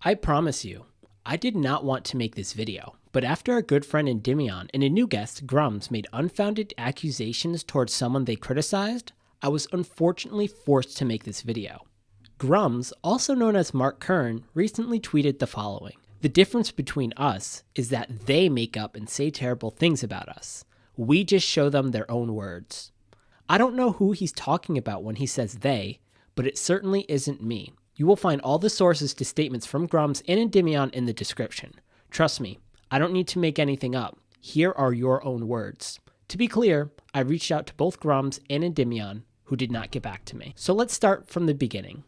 I promise you, I did not want to make this video, but after our good friend Endymion and a new guest, Grummz, made unfounded accusations towards someone they criticized, I was unfortunately forced to make this video. Grummz, also known as Mark Kern, recently tweeted the following: "The difference between us is that they make up and say terrible things about us. We just show them their own words." I don't know who he's talking about when he says they, but it certainly isn't me. You will find all the sources to statements from Grummz and Endymion in the description. Trust me, I don't need to make anything up. Here are your own words. To be clear, I reached out to both Grummz and Endymion, who did not get back to me. So let's start from the beginning.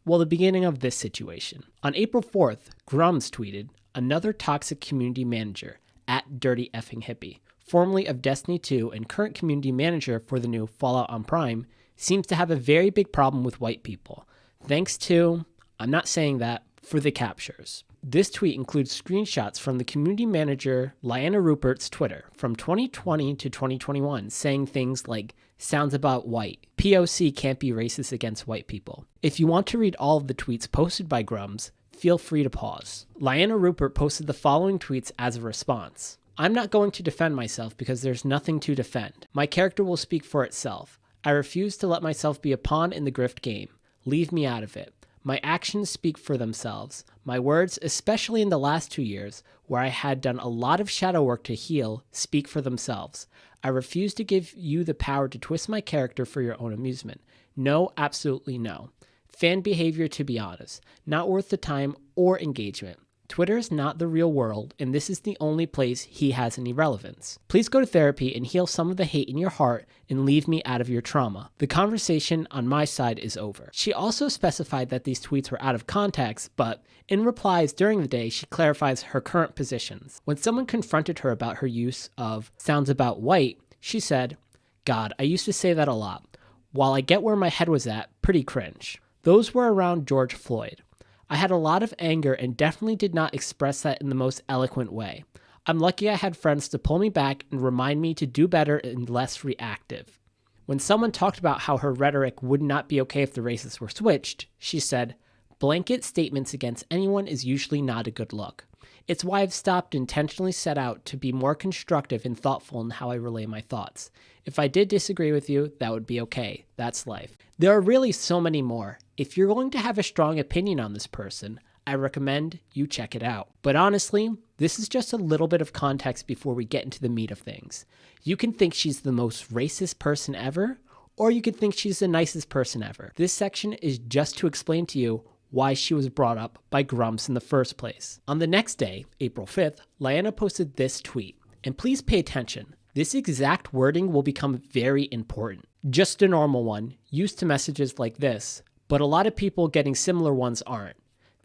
Well, the beginning of this situation. On April 4th, Grummz tweeted, "Another toxic community manager, at Dirty Effing Hippie, formerly of Destiny 2 and current community manager for the new Fallout on Prime, seems to have a very big problem with white people. Thanks to," I'm not saying that, "for the captures." This tweet includes screenshots from the community manager Liana Rupert's Twitter from 2020 to 2021 saying things like, "Sounds about white. POC can't be racist against white people." If you want to read all of the tweets posted by Grummz, feel free to pause. Liana Rupert posted the following tweets as a response. "I'm not going to defend myself because there's nothing to defend. My character will speak for itself. I refuse to let myself be a pawn in the grift game. Leave me out of it. My actions speak for themselves. My words, especially in the last 2 years, where I had done a lot of shadow work to heal, speak for themselves. I refuse to give you the power to twist my character for your own amusement. No, absolutely no. Fan behavior, to be honest. Not worth the time or engagement. Twitter is not the real world, and this is the only place he has any relevance. Please go to therapy and heal some of the hate in your heart and leave me out of your trauma. The conversation on my side is over." She also specified that these tweets were out of context, but in replies during the day, she clarifies her current positions. When someone confronted her about her use of "sounds about white," she said, "God, I used to say that a lot. While I get where my head was at, pretty cringe." Those were around George Floyd. I had a lot of anger and definitely did not express that in the most eloquent way. I'm lucky I had friends to pull me back and remind me to do better and less reactive. When someone talked about how her rhetoric would not be okay if the races were switched, she said, "Blanket statements against anyone is usually not a good look. It's why I've stopped intentionally set out to be more constructive and thoughtful in how I relay my thoughts. If I did disagree with you, that would be okay. That's life." There are really so many more. If you're going to have a strong opinion on this person, I recommend you check it out. But honestly, this is just a little bit of context before we get into the meat of things. You can think she's the most racist person ever, or you could think she's the nicest person ever. This section is just to explain to you why she was brought up by Grummz in the first place. On the next day, April 5th, Liana posted this tweet, and please pay attention. This exact wording will become very important. Just a normal one, used to messages like this, but a lot of people getting similar ones aren't.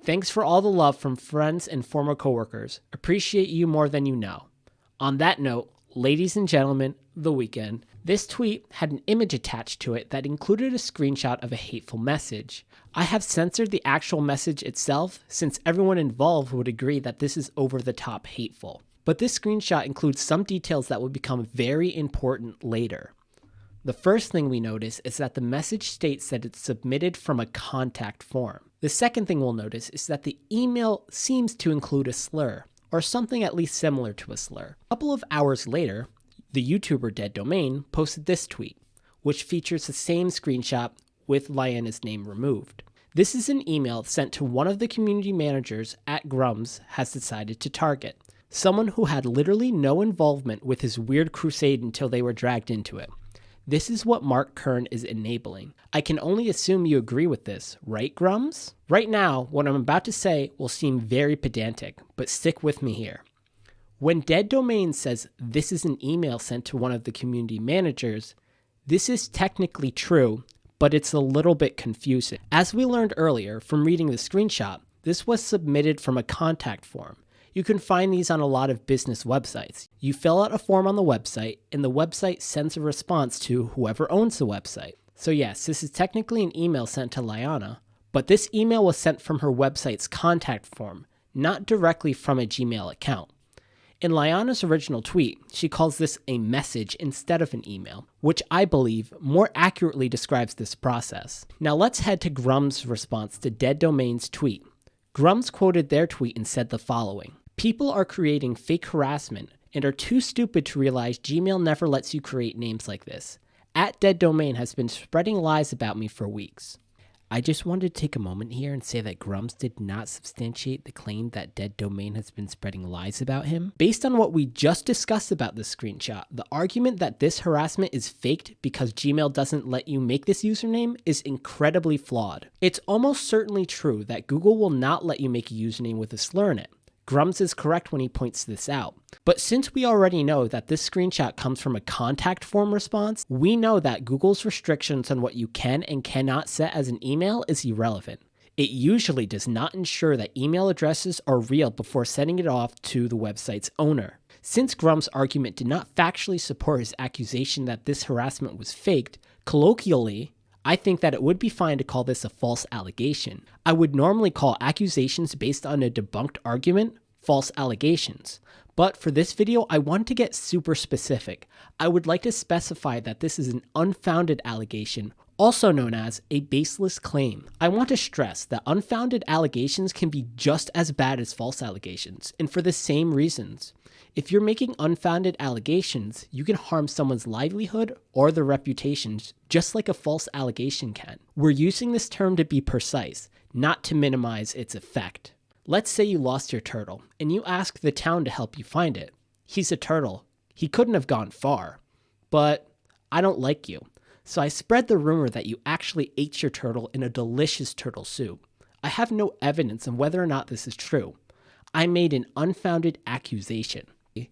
"Thanks for all the love from friends and former coworkers. Appreciate you more than you know. On that note, ladies and gentlemen, the weekend." This tweet had an image attached to it that included a screenshot of a hateful message. I have censored the actual message itself since everyone involved would agree that this is over the top hateful. But this screenshot includes some details that will become very important later. The first thing we notice is that the message states that it's submitted from a contact form. The second thing we'll notice is that the email seems to include a slur, or something at least similar to a slur. A couple of hours later, the YouTuber DeadDomain posted this tweet, which features the same screenshot with Liana's name removed. This is an email sent to one of the community managers at Grummz has decided to target. Someone who had literally no involvement with his weird crusade until they were dragged into it. This is what Mark Kern is enabling. I can only assume you agree with this, right, Grummz? Right now, what I'm about to say will seem very pedantic, but stick with me here. When DeadDomain says this is an email sent to one of the community managers, this is technically true, but it's a little bit confusing. As we learned earlier from reading the screenshot, this was submitted from a contact form. You can find these on a lot of business websites. You fill out a form on the website, and the website sends a response to whoever owns the website. So yes, this is technically an email sent to Liana, but this email was sent from her website's contact form, not directly from a Gmail account. In Liana's original tweet, she calls this a message instead of an email, which I believe more accurately describes this process. Now let's head to Grummz Response to DeadDomain's tweet. Grummz quoted their tweet and said the following: "People are creating fake harassment and are too stupid to realize Gmail never lets you create names like this. @DeadDomain has been spreading lies about me for weeks." I just wanted to take a moment here and say that Grummz did not substantiate the claim that DeadDomain has been spreading lies about him. Based on what we just discussed about this screenshot, the argument that this harassment is faked because Gmail doesn't let you make this username is incredibly flawed. It's almost certainly true that Google will not let you make a username with a slur in it. Grummz is correct when he points this out. But since we already know that this screenshot comes from a contact form response, we know that Google's restrictions on what you can and cannot set as an email is irrelevant. It usually does not ensure that email addresses are real before sending it off to the website's owner. Since Grummz's argument did not factually support his accusation that this harassment was faked, colloquially, I think that it would be fine to call this a false allegation. I would normally call accusations based on a debunked argument false allegations. But for this video, I want to get super specific. I would like to specify that this is an unfounded allegation, also known as a baseless claim. I want to stress that unfounded allegations can be just as bad as false allegations, and for the same reasons. If you're making unfounded allegations, you can harm someone's livelihood or their reputations, just like a false allegation can. We're using this term to be precise, not to minimize its effect. Let's say you lost your turtle, and you ask the town to help you find it. He's a turtle. He couldn't have gone far. But I don't like you. So I spread the rumor that you actually ate your turtle in a delicious turtle soup. I have no evidence on whether or not this is true. I made an unfounded accusation.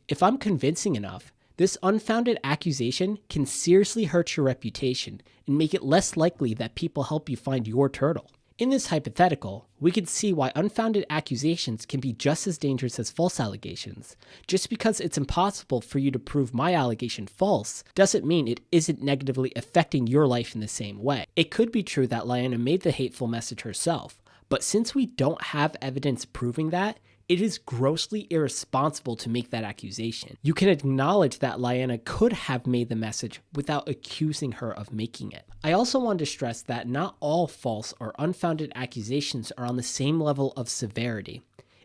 If I'm convincing enough, this unfounded accusation can seriously hurt your reputation and make it less likely that people help you find your turtle. In this hypothetical, we can see why unfounded accusations can be just as dangerous as false allegations. Just because it's impossible for you to prove my allegation false doesn't mean it isn't negatively affecting your life in the same way. It could be true that Liana made the hateful message herself, but since we don't have evidence proving that, it is grossly irresponsible to make that accusation. You can acknowledge that Liana could have made the message without accusing her of making it. I also want to stress that not all false or unfounded accusations are on the same level of severity.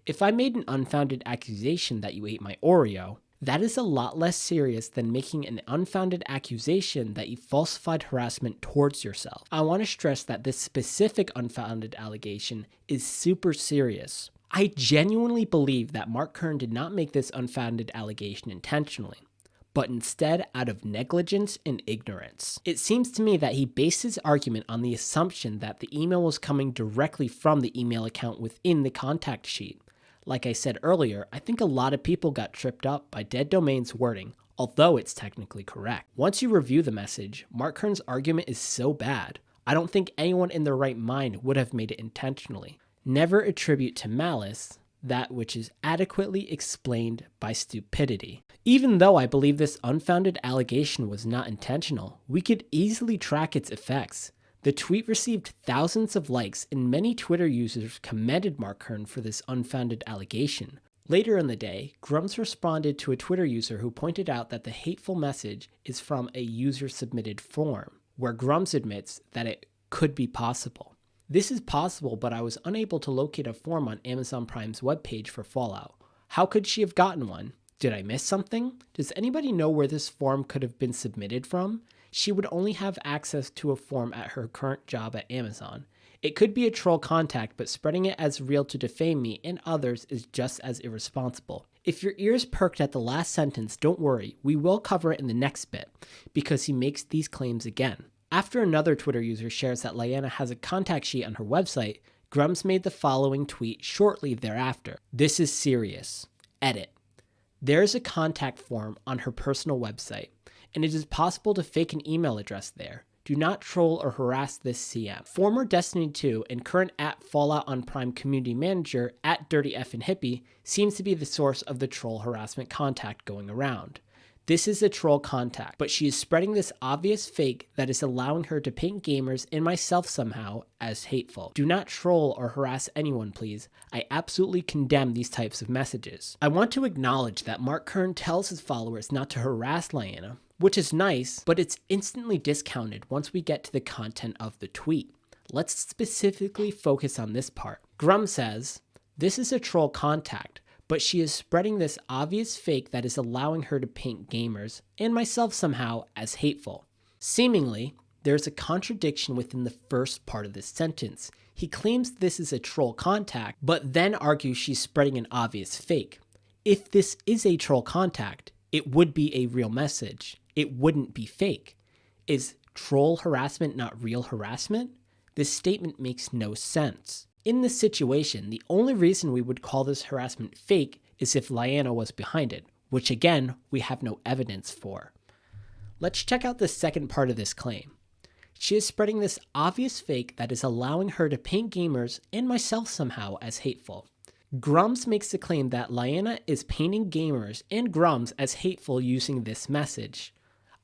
If I made an unfounded accusation that you ate my Oreo, that is a lot less serious than making an unfounded accusation that you falsified harassment towards yourself. I want to stress that this specific unfounded allegation is super serious. I genuinely believe that Mark Kern did not make this unfounded allegation intentionally, but instead out of negligence and ignorance. It seems to me that he based his argument on the assumption that the email was coming directly from the email account within the contact sheet. Like I said earlier, I think a lot of people got tripped up by DeadDomain's wording, although it's technically correct. Once you review the message, Mark Kern's argument is so bad, I don't think anyone in their right mind would have made it intentionally. Never attribute to malice that which is adequately explained by stupidity. Even though I believe this unfounded allegation was not intentional, we could easily track its effects. The tweet received thousands of likes, and many Twitter users commended Mark Kern for this unfounded allegation. Later in the day, Grummz responded to a Twitter user who pointed out that the hateful message is from a user-submitted form, where Grummz admits that it could be possible. This is possible, but I was unable to locate a form on Amazon Prime's webpage for Fallout. How could she have gotten one? Did I miss something? Does anybody know where this form could have been submitted from? She would only have access to a form at her current job at Amazon. It could be a troll contact, but spreading it as real to defame me and others is just as irresponsible. If your ears perked at the last sentence, don't worry, we will cover it in the next bit, because he makes these claims again. After another Twitter user shares that Liana has a contact sheet on her website, Grummz made the following tweet shortly thereafter. "This is serious. Edit. There is a contact form on her personal website, and it is possible to fake an email address there. Do not troll or harass this CM." Former Destiny 2 and current @Fallout on Prime community manager @DirtyFandHippie seems to be the source of the troll harassment contact going around. This is a troll contact, but she is spreading this obvious fake that is allowing her to paint gamers and myself somehow as hateful. Do not troll or harass anyone, please. I absolutely condemn these types of messages. I want to acknowledge that Mark Kern tells his followers not to harass Liana, which is nice, but it's instantly discounted once we get to the content of the tweet. Let's specifically focus on this part. Grummz says, "This is a troll contact, but she is spreading this obvious fake that is allowing her to paint gamers, and myself somehow, as hateful." Seemingly, there's a contradiction within the first part of this sentence. He claims this is a troll contact, but then argues she's spreading an obvious fake. If this is a troll contact, it would be a real message. It wouldn't be fake. Is troll harassment not real harassment? This statement makes no sense. In this situation, the only reason we would call this harassment fake is if Liana was behind it, which again, we have no evidence for. Let's check out the second part of this claim. She is spreading this obvious fake that is allowing her to paint gamers and myself somehow as hateful. Grummz makes the claim that Liana is painting gamers and Grummz as hateful using this message.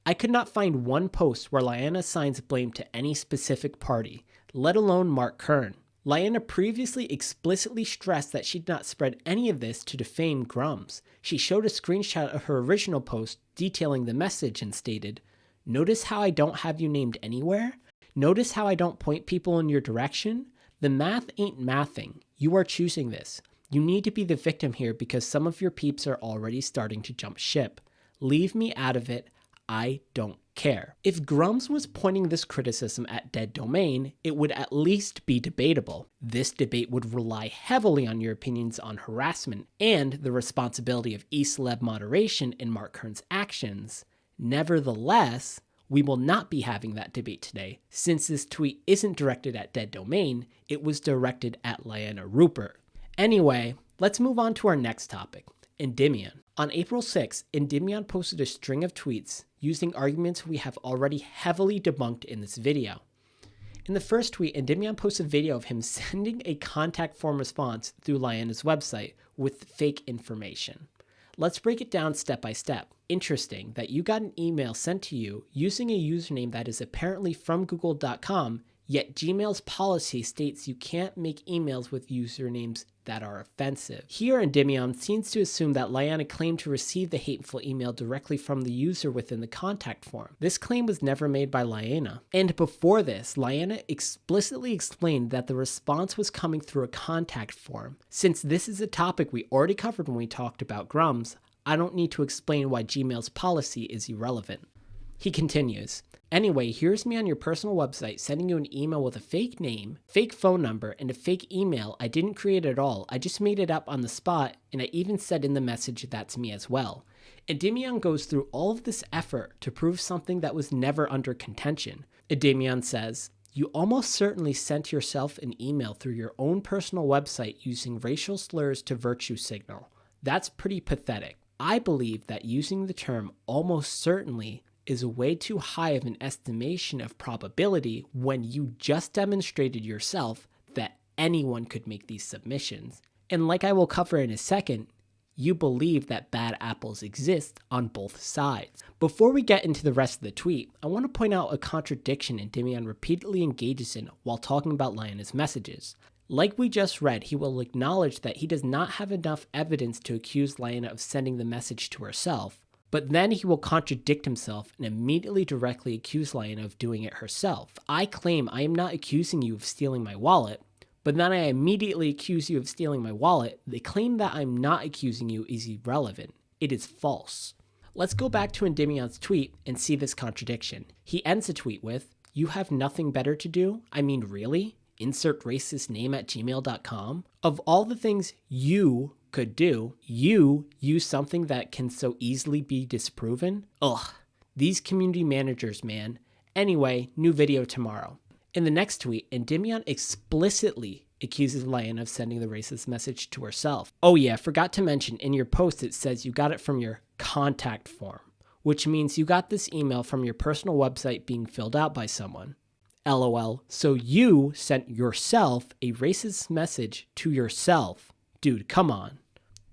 I could not find one post where Liana assigns blame to any specific party, let alone Mark Kern. Liana previously explicitly stressed that she did not spread any of this to defame Grummz. She showed a screenshot of her original post detailing the message and stated, "Notice how I don't have you named anywhere? Notice how I don't point people in your direction? The math ain't mathing. You are choosing this. You need to be the victim here because some of your peeps are already starting to jump ship. Leave me out of it. I don't care." If Grummz was pointing this criticism at DeadDomain, it would at least be debatable. This debate would rely heavily on your opinions on harassment and the responsibility of e-celeb moderation in Mark Kern's actions. Nevertheless, we will not be having that debate today. Since this tweet isn't directed at DeadDomain, it was directed at Liana Rupert. Anyway, let's move on to our next topic, Endymion. On April 6th, Endymion posted a string of tweets using arguments we have already heavily debunked in this video. In the first tweet, Endymion posted a video of him sending a contact form response through Liana's website with fake information. Let's break it down step by step. Interesting that you got an email sent to you using a username that is apparently from google.com, yet Gmail's policy states you can't make emails with usernames that are offensive. Here, Endymion seems to assume that Liana claimed to receive the hateful email directly from the user within the contact form. This claim was never made by Liana. And before this, Liana explicitly explained that the response was coming through a contact form. Since this is a topic we already covered when we talked about Grummz, I don't need to explain why Gmail's policy is irrelevant. He continues, "Anyway, here's me on your personal website sending you an email with a fake name, fake phone number, and a fake email I didn't create at all. I just made it up on the spot, and I even said in the message that's me as well." Endymion goes through all of this effort to prove something that was never under contention. Endymion says, "You almost certainly sent yourself an email through your own personal website using racial slurs to virtue signal. That's pretty pathetic. I believe that using the term almost certainly is way too high of an estimation of probability when you just demonstrated yourself that anyone could make these submissions. And like I will cover in a second, you believe that bad apples exist on both sides." Before we get into the rest of the tweet, I want to point out a contradiction Endymion repeatedly engages in while talking about Liana's messages. Like we just read, he will acknowledge that he does not have enough evidence to accuse Liana of sending the message to herself. But then he will contradict himself and immediately directly accuse Liana of doing it herself. I claim I am not accusing you of stealing my wallet, but then I immediately accuse you of stealing my wallet. The claim that I'm not accusing you is irrelevant. It is false. Let's go back to Endymion's tweet and see this contradiction. He ends the tweet with, "You have nothing better to do? I mean, really? Insert racist name at gmail.com? Of all the things you could do, you use something that can so easily be disproven? Ugh, these community managers, man. Anyway, new video tomorrow." In the next tweet, Endymion explicitly accuses Liana of sending the racist message to herself. Oh yeah, forgot to mention, in your post it says you got it from your contact form, which means you got this email from your personal website being filled out by someone. LOL, so you sent yourself a racist message to yourself. Dude, come on.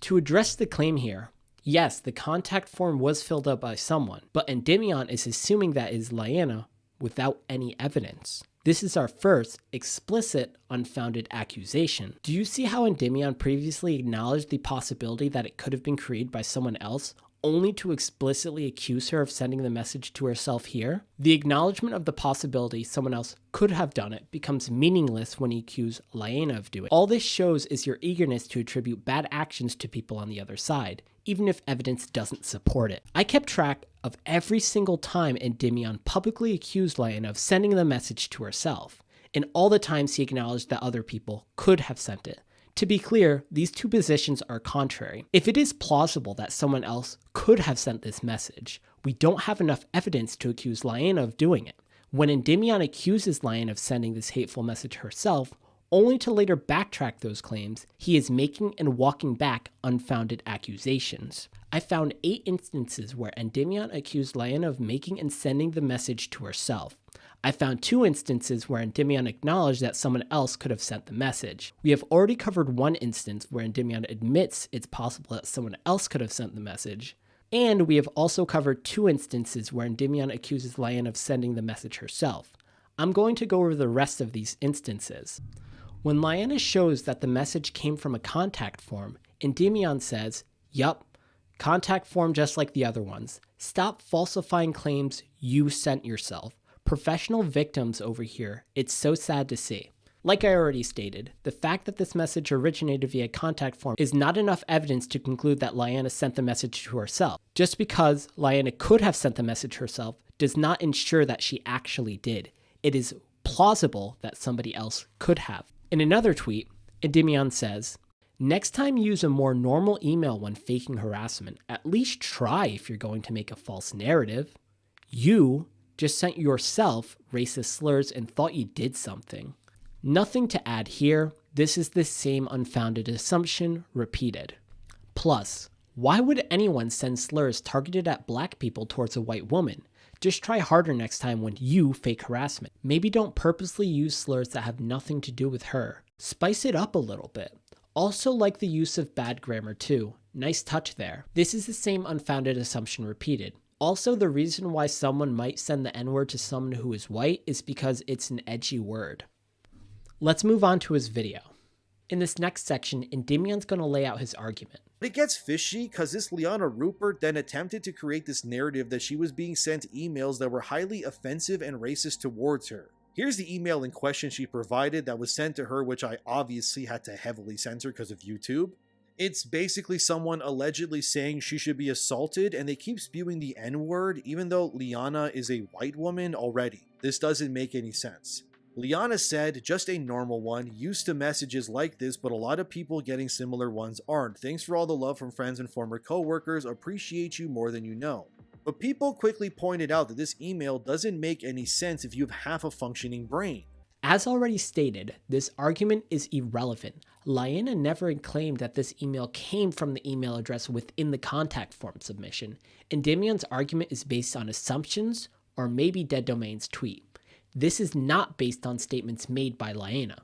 To address the claim here, yes, the contact form was filled out by someone, but Endymion is assuming that is Liana without any evidence. This is our first explicit unfounded accusation. Do you see how Endymion previously acknowledged the possibility that it could have been created by someone else, only to explicitly accuse her of sending the message to herself here? The acknowledgement of the possibility someone else could have done it becomes meaningless when you accuse Liana of doing it. All this shows is your eagerness to attribute bad actions to people on the other side, even if evidence doesn't support it. I kept track of every single time Endymion publicly accused Liana of sending the message to herself, and all the times he acknowledged that other people could have sent it. To be clear, these two positions are contrary. If it is plausible that someone else could have sent this message, we don't have enough evidence to accuse Liana of doing it. When Endymion accuses Liana of sending this hateful message herself, only to later backtrack those claims, he is making and walking back unfounded accusations. I found 8 instances where Endymion accused Liana of making and sending the message to herself. I found 2 instances where Endymion acknowledged that someone else could have sent the message. We have already covered 1 instance where Endymion admits it's possible that someone else could have sent the message. And we have also covered 2 instances where Endymion accuses Liana of sending the message herself. I'm going to go over the rest of these instances. When Liana shows that the message came from a contact form, Endymion says, "Yup, contact form just like the other ones. Stop falsifying claims you sent yourself. Professional victims over here, it's so sad to see." Like I already stated, the fact that this message originated via contact form is not enough evidence to conclude that Liana sent the message to herself. Just because Liana could have sent the message herself does not ensure that she actually did. It is plausible that somebody else could have. In another tweet, Endymion says, "Next time use a more normal email when faking harassment. At least try if you're going to make a false narrative. You just sent yourself racist slurs and thought you did something." Nothing to add here. This is the same unfounded assumption repeated. Plus, why would anyone send slurs targeted at black people towards a white woman? Just try harder next time when you fake harassment. Maybe don't purposely use slurs that have nothing to do with her. Spice it up a little bit. Also like the use of bad grammar too. Nice touch there. This is the same unfounded assumption repeated. Also, the reason why someone might send the N-word to someone who is white is because it's an edgy word. Let's move on to his video. In this next section, Endymion's going to lay out his argument. It gets fishy because this Liana Rupert then attempted to create this narrative that she was being sent emails that were highly offensive and racist towards her. Here's the email in question she provided that was sent to her, which I obviously had to heavily censor because of YouTube. It's basically someone allegedly saying she should be assaulted, and they keep spewing the N-word even though Liana is a white woman already. This doesn't make any sense. Liana said, "Just a normal one, used to messages like this, but a lot of people getting similar ones aren't. Thanks for all the love from friends and former co-workers, appreciate you more than you know." But people quickly pointed out that this email doesn't make any sense if you have half a functioning brain. As already stated, this argument is irrelevant. Liana never claimed that this email came from the email address within the contact form submission. Endymion's argument is based on assumptions or maybe DeadDomain's tweet. This is not based on statements made by Liana.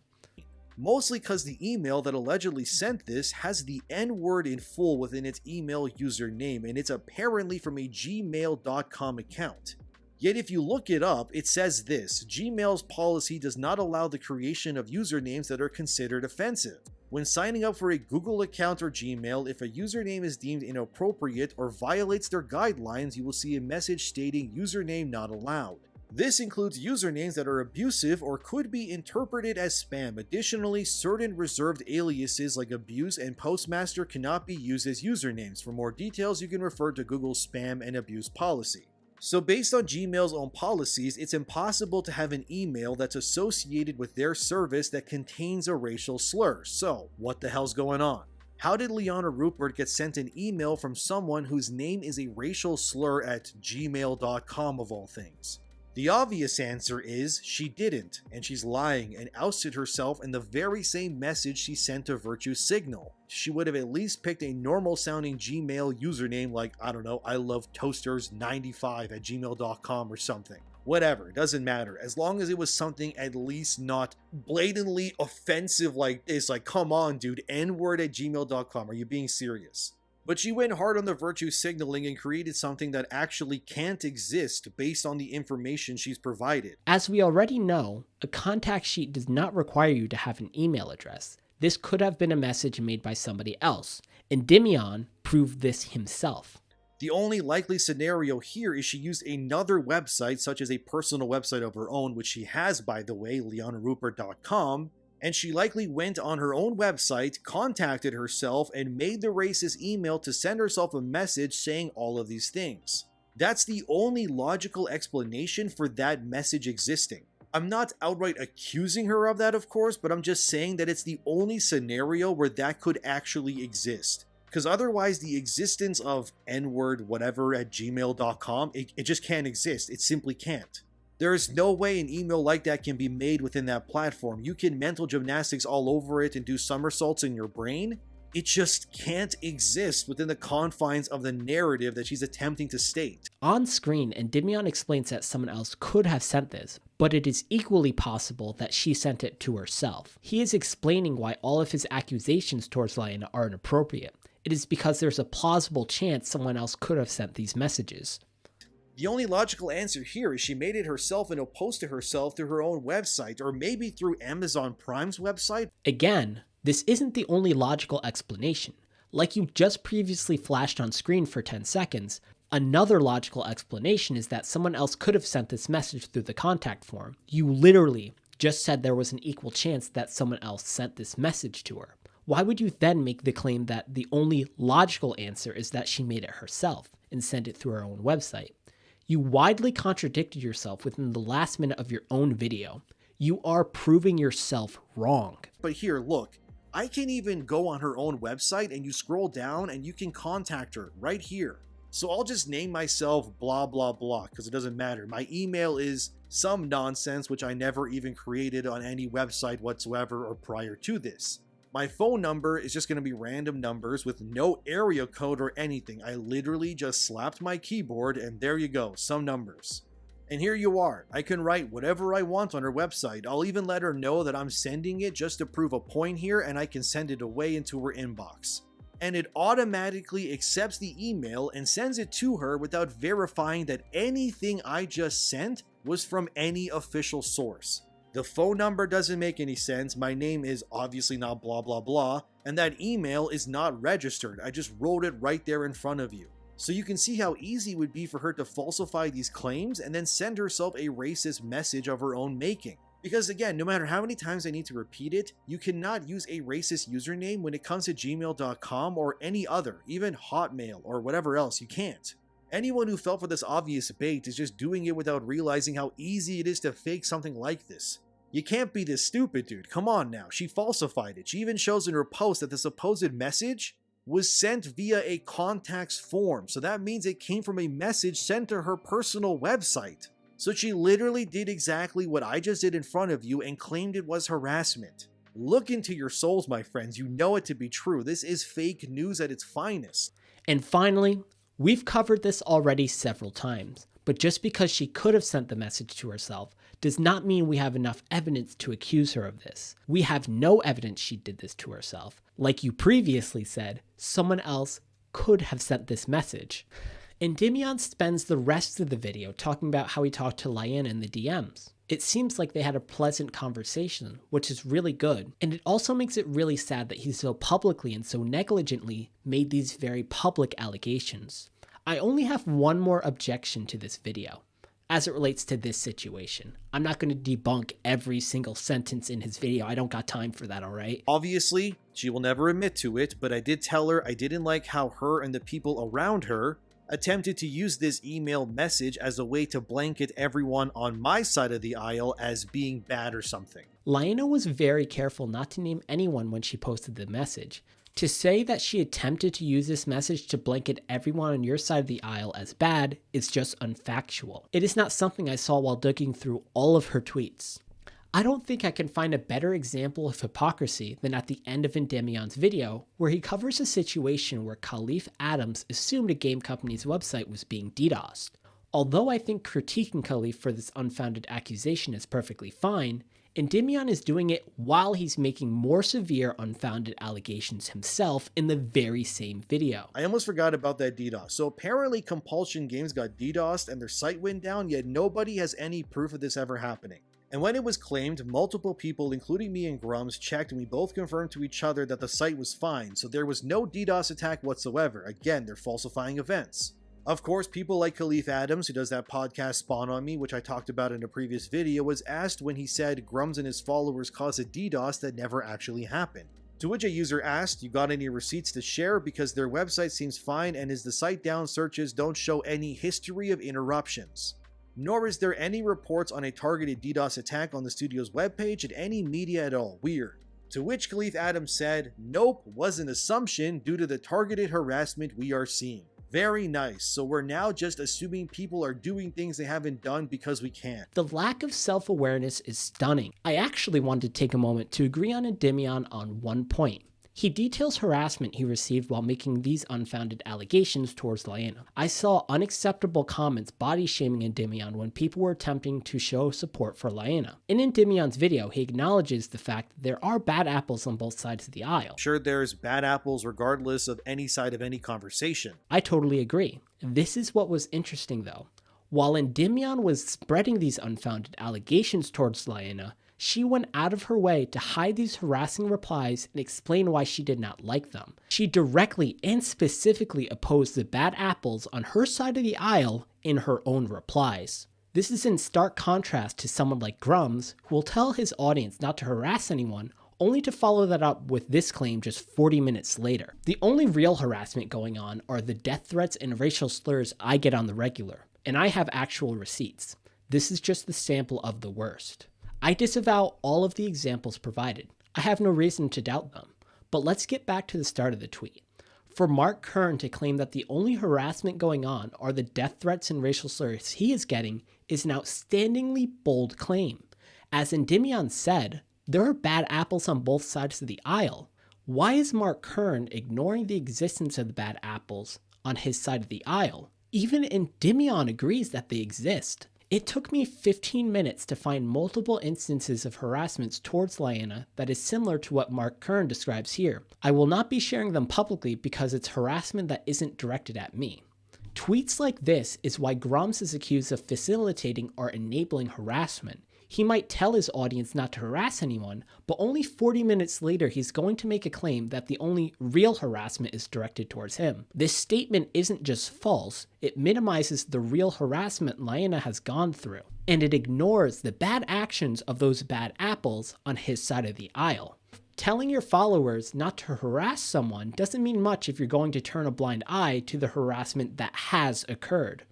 Mostly because the email that allegedly sent this has the N-word in full within its email username, and it's apparently from a gmail.com account. Yet if you look it up, it says this: Gmail's policy does not allow the creation of usernames that are considered offensive. When signing up for a Google account or Gmail, if a username is deemed inappropriate or violates their guidelines, you will see a message stating "username not allowed." This includes usernames that are abusive or could be interpreted as spam. Additionally, certain reserved aliases like abuse and postmaster cannot be used as usernames. For more details, you can refer to Google's spam and abuse policy. So based on Gmail's own policies, it's impossible to have an email that's associated with their service that contains a racial slur. So what the hell's going on? How did Liana Rupert get sent an email from someone whose name is a racial slur at gmail.com of all things? The obvious answer is she didn't, and she's lying and ousted herself in the very same message she sent to Virtue Signal. She would have at least picked a normal sounding Gmail username like, I don't know, I love toasters95 at gmail.com or something. Whatever, it doesn't matter, as long as it was something at least not blatantly offensive like this, like come on dude, N-word at gmail.com, are you being serious? But she went hard on the virtue signaling and created something that actually can't exist based on the information she's provided. As we already know, a contact sheet does not require you to have an email address. This could have been a message made by somebody else. Endymion proved this himself. The only likely scenario here is she used another website, such as a personal website of her own, which she has, by the way, lianarupert.com, and she likely went on her own website, contacted herself, and made the racist email to send herself a message saying all of these things. That's the only logical explanation for that message existing. I'm not outright accusing her of that, of course, but I'm just saying that it's the only scenario where that could actually exist. Because otherwise, the existence of n-word whatever at gmail.com, it just can't exist. It simply can't. There is no way an email like that can be made within that platform. You can mental gymnastics all over it and do somersaults in your brain. It just can't exist within the confines of the narrative that she's attempting to state. On screen, Endymion explains that someone else could have sent this, but it is equally possible that she sent it to herself. He is explaining why all of his accusations towards Liana are inappropriate. It is because there's a plausible chance someone else could have sent these messages. The only logical answer here is she made it herself in a post to herself through her own website, or maybe through Amazon Prime's website. Again, this isn't the only logical explanation. Like you just previously flashed on screen for 10 seconds, another logical explanation is that someone else could have sent this message through the contact form. You literally just said there was an equal chance that someone else sent this message to her. Why would you then make the claim that the only logical answer is that she made it herself and sent it through her own website? You widely contradicted yourself within the last minute of your own video. You are proving yourself wrong. But here, look, I can even go on her own website and you scroll down and you can contact her right here. So I'll just name myself blah blah blah because it doesn't matter. My email is some nonsense which I never even created on any website whatsoever or prior to this. My phone number is just going to be random numbers with no area code or anything. I literally just slapped my keyboard and there you go, some numbers. And here you are. I can write whatever I want on her website. I'll even let her know that I'm sending it just to prove a point here, and I can send it away into her inbox. And it automatically accepts the email and sends it to her without verifying that anything I just sent was from any official source. The phone number doesn't make any sense, my name is obviously not blah blah blah, and that email is not registered. I just wrote it right there in front of you. So you can see how easy it would be for her to falsify these claims and then send herself a racist message of her own making. Because again, no matter how many times I need to repeat it, you cannot use a racist username when it comes to gmail.com or any other, even Hotmail or whatever else, you can't. Anyone who fell for this obvious bait is just doing it without realizing how easy it is to fake something like this. You can't be this stupid, dude. Come on now. She falsified it. She even shows in her post that the supposed message was sent via a contacts form. So that means it came from a message sent to her personal website. So she literally did exactly what I just did in front of you and claimed it was harassment. Look into your souls, my friends. You know it to be true. This is fake news at its finest. And finally, we've covered this already several times, but just because she could have sent the message to herself does not mean we have enough evidence to accuse her of this. We have no evidence she did this to herself. Like you previously said, someone else could have sent this message. Endymion spends the rest of the video talking about how he talked to Liana in the DMs. It seems like they had a pleasant conversation, which is really good, and it also makes it really sad that he so publicly and so negligently made these very public allegations. I only have one more objection to this video, as it relates to this situation. I'm not going to debunk every single sentence in his video. I don't got time for that, alright? Obviously, she will never admit to it, but I did tell her I didn't like how her and the people around her attempted to use this email message as a way to blanket everyone on my side of the aisle as being bad or something. Liana was very careful not to name anyone when she posted the message. To say that she attempted to use this message to blanket everyone on your side of the aisle as bad is just unfactual. It is not something I saw while digging through all of her tweets. I don't think I can find a better example of hypocrisy than at the end of Endymion's video, where he covers a situation where Kahlief Adams assumed a game company's website was being DDoSed. Although I think critiquing Kahlief for this unfounded accusation is perfectly fine, Endymion is doing it while he's making more severe unfounded allegations himself in the very same video. I almost forgot about that DDoS. So apparently Compulsion Games got DDoSed and their site went down, yet nobody has any proof of this ever happening. And when it was claimed, multiple people, including me and Grummz, checked and we both confirmed to each other that the site was fine, so there was no DDoS attack whatsoever. Again, they're falsifying events. Of course, people like Kahlief Adams, who does that podcast Spawn on Me, which I talked about in a previous video, was asked when he said Grummz and his followers caused a DDoS that never actually happened. To which a user asked, "You got any receipts to share, because their website seems fine and is the site down searches don't show any history of interruptions. Nor is there any reports on a targeted DDoS attack on the studio's webpage at any media at all. Weird." To which Kahlief Adams said, "Nope, was an assumption due to the targeted harassment we are seeing." Very nice. So we're now just assuming people are doing things they haven't done because we can. The lack of self-awareness is stunning. I actually wanted to take a moment to agree on Endymion on one point. He details harassment he received while making these unfounded allegations towards Liana. I saw unacceptable comments body-shaming Endymion when people were attempting to show support for Liana. In Endymion's video, he acknowledges the fact that there are bad apples on both sides of the aisle. Sure, there's bad apples regardless of any side of any conversation. I totally agree. This is what was interesting though. While Endymion was spreading these unfounded allegations towards Liana, she went out of her way to hide these harassing replies and explain why she did not like them. She directly and specifically opposed the bad apples on her side of the aisle in her own replies. This is in stark contrast to someone like Grummz, who will tell his audience not to harass anyone, only to follow that up with this claim just 40 minutes later. The only real harassment going on are the death threats and racial slurs I get on the regular, and I have actual receipts. This is just the sample of the worst. I disavow all of the examples provided. I have no reason to doubt them. But let's get back to the start of the tweet. For Mark Kern to claim that the only harassment going on are the death threats and racial slurs he is getting is an outstandingly bold claim. As Endymion said, there are bad apples on both sides of the aisle. Why is Mark Kern ignoring the existence of the bad apples on his side of the aisle? Even Endymion agrees that they exist. It took me 15 minutes to find multiple instances of harassments towards Liana that is similar to what Mark Kern describes here. I will not be sharing them publicly because it's harassment that isn't directed at me. Tweets like this is why Grummz is accused of facilitating or enabling harassment. He might tell his audience not to harass anyone, but only 40 minutes later he's going to make a claim that the only real harassment is directed towards him. This statement isn't just false, it minimizes the real harassment Liana has gone through, and it ignores the bad actions of those bad apples on his side of the aisle. Telling your followers not to harass someone doesn't mean much if you're going to turn a blind eye to the harassment that has occurred.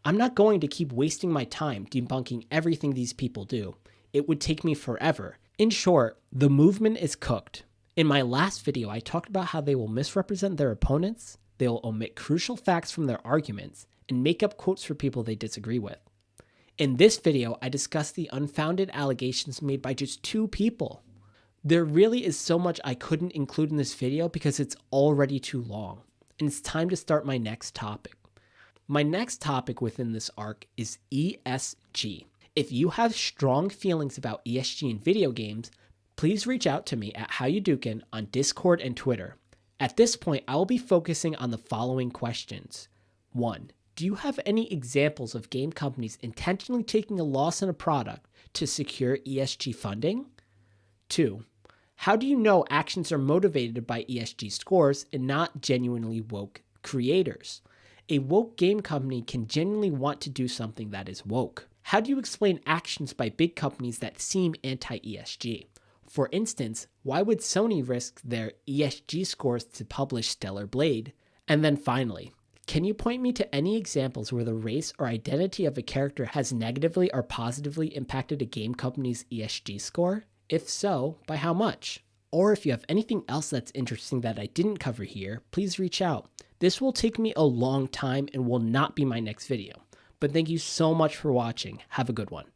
I'm not going to keep wasting my time debunking everything these people do. It would take me forever. In short, the movement is cooked. In my last video, I talked about how they will misrepresent their opponents, they will omit crucial facts from their arguments, and make up quotes for people they disagree with. In this video, I discussed the unfounded allegations made by just 2 people. There really is so much I couldn't include in this video because it's already too long, and it's time to start my next topic. My next topic within this arc is ESG. If you have strong feelings about ESG in video games, please reach out to me at HowYouDukin on Discord and Twitter. At this point, I will be focusing on the following questions. 1. Do you have any examples of game companies intentionally taking a loss in a product to secure ESG funding? 2. How do you know actions are motivated by ESG scores and not genuinely woke creators? A woke game company can genuinely want to do something that is woke. How do you explain actions by big companies that seem anti-ESG? For instance, why would Sony risk their ESG scores to publish Stellar Blade? And then finally, can you point me to any examples where the race or identity of a character has negatively or positively impacted a game company's ESG score? If so, by how much? Or if you have anything else that's interesting that I didn't cover here, please reach out. This will take me a long time and will not be my next video. But thank you so much for watching. Have a good one.